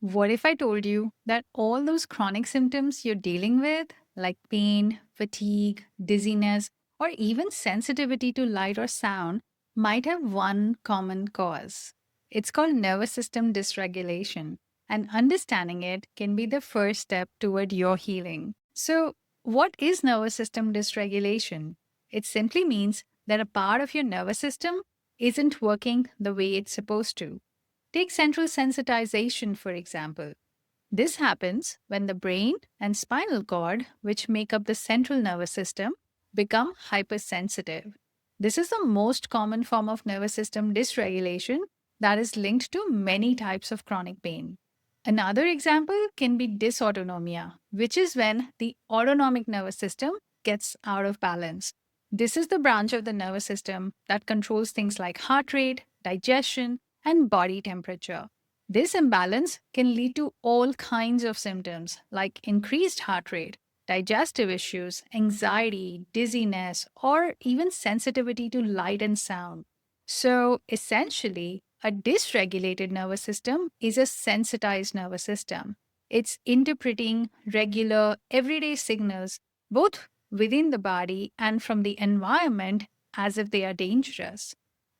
What if I told you that all those chronic symptoms you're dealing with, like pain, fatigue, dizziness, or even sensitivity to light or sound, might have one common cause? It's called nervous system dysregulation, and understanding it can be the first step toward your healing. So, what is nervous system dysregulation? It simply means that a part of your nervous system isn't working the way it's supposed to. Take central sensitization, for example. This happens when the brain and spinal cord, which make up the central nervous system, become hypersensitive. This is the most common form of nervous system dysregulation that is linked to many types of chronic pain. Another example can be dysautonomia, which is when the autonomic nervous system gets out of balance. This is the branch of the nervous system that controls things like heart rate, digestion, and body temperature. This imbalance can lead to all kinds of symptoms like increased heart rate, digestive issues, anxiety, dizziness, or even sensitivity to light and sound. So, essentially, a dysregulated nervous system is a sensitized nervous system. It's interpreting regular, everyday signals, both within the body and from the environment, as if they are dangerous.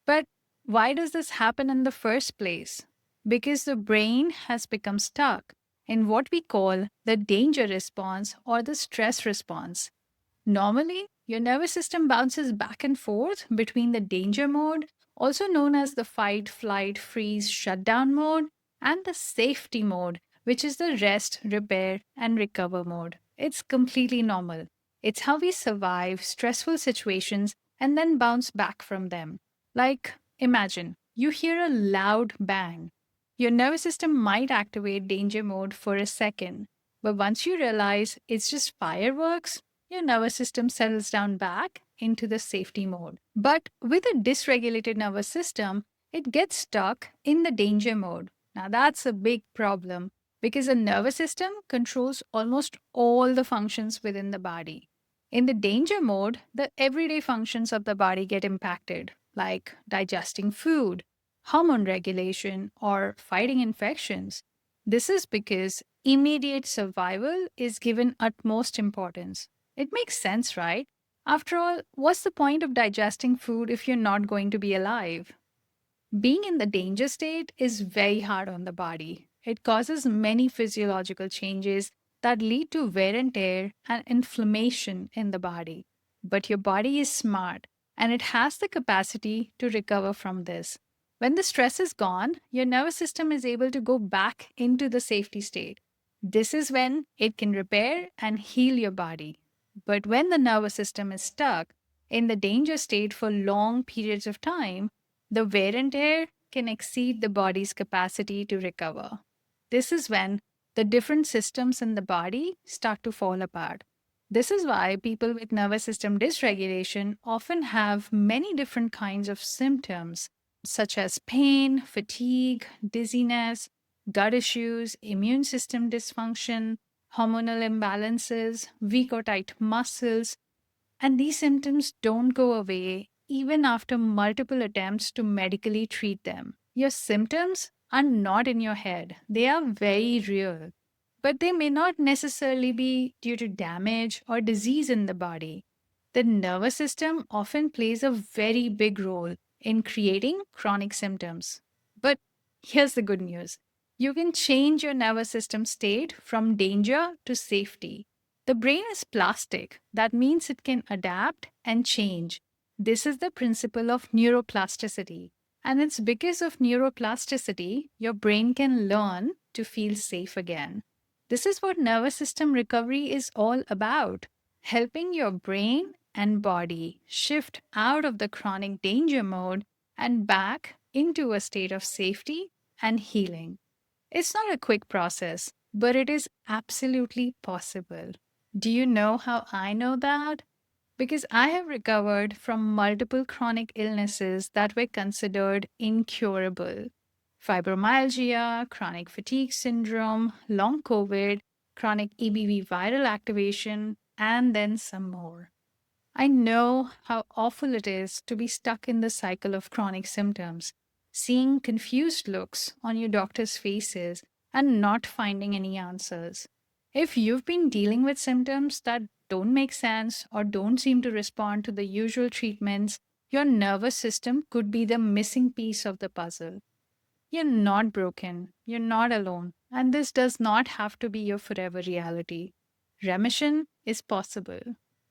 But why does this happen in the first place? Because the brain has become stuck in what we call the danger response or the stress response. Normally, your nervous system bounces back and forth between the danger mode, also known as the fight, flight, freeze, shutdown mode, and the safety mode, which is the rest, repair, and recover mode. It's completely normal. It's how we survive stressful situations and then bounce back from them. Like, imagine you hear a loud bang. Your nervous system might activate danger mode for a second, but once you realize it's just fireworks, your nervous system settles down back into the safety mode. But with a dysregulated nervous system, it gets stuck in the danger mode. Now, that's a big problem because the nervous system controls almost all the functions within the body. In the danger mode, the everyday functions of the body get impacted, like digesting food, hormone regulation, or fighting infections. This is because immediate survival is given utmost importance. It makes sense, right? After all, what's the point of digesting food if you're not going to be alive? Being in the danger state is very hard on the body. It causes many physiological changes that lead to wear and tear and inflammation in the body. But your body is smart and it has the capacity to recover from this. When the stress is gone, your nervous system is able to go back into the safety state. This is when it can repair and heal your body. But when the nervous system is stuck in the danger state for long periods of time, the wear and tear can exceed the body's capacity to recover. This is when the different systems in the body start to fall apart. This is why people with nervous system dysregulation often have many different kinds of symptoms, such as pain, fatigue, dizziness, gut issues, immune system dysfunction, hormonal imbalances, weak or tight muscles, and these symptoms don't go away even after multiple attempts to medically treat them. Your symptoms are not in your head, they are very real. But they may not necessarily be due to damage or disease in the body. The nervous system often plays a very big role in creating chronic symptoms. But here's the good news, you can change your nervous system state from danger to safety. The brain is plastic. That means it can adapt and change. This is the principle of neuroplasticity. And it's because of neuroplasticity, your brain can learn to feel safe again. This is what nervous system recovery is all about, helping your brain and body shift out of the chronic danger mode and back into a state of safety and healing. It's not a quick process, but it is absolutely possible. Do you know how I know that? Because I have recovered from multiple chronic illnesses that were considered incurable: fibromyalgia, chronic fatigue syndrome, long COVID, chronic EBV viral activation, and then some more. I know how awful it is to be stuck in the cycle of chronic symptoms, seeing confused looks on your doctor's faces and not finding any answers. If you've been dealing with symptoms that don't make sense or don't seem to respond to the usual treatments, your nervous system could be the missing piece of the puzzle. You're not broken, you're not alone, and this does not have to be your forever reality. Remission is possible.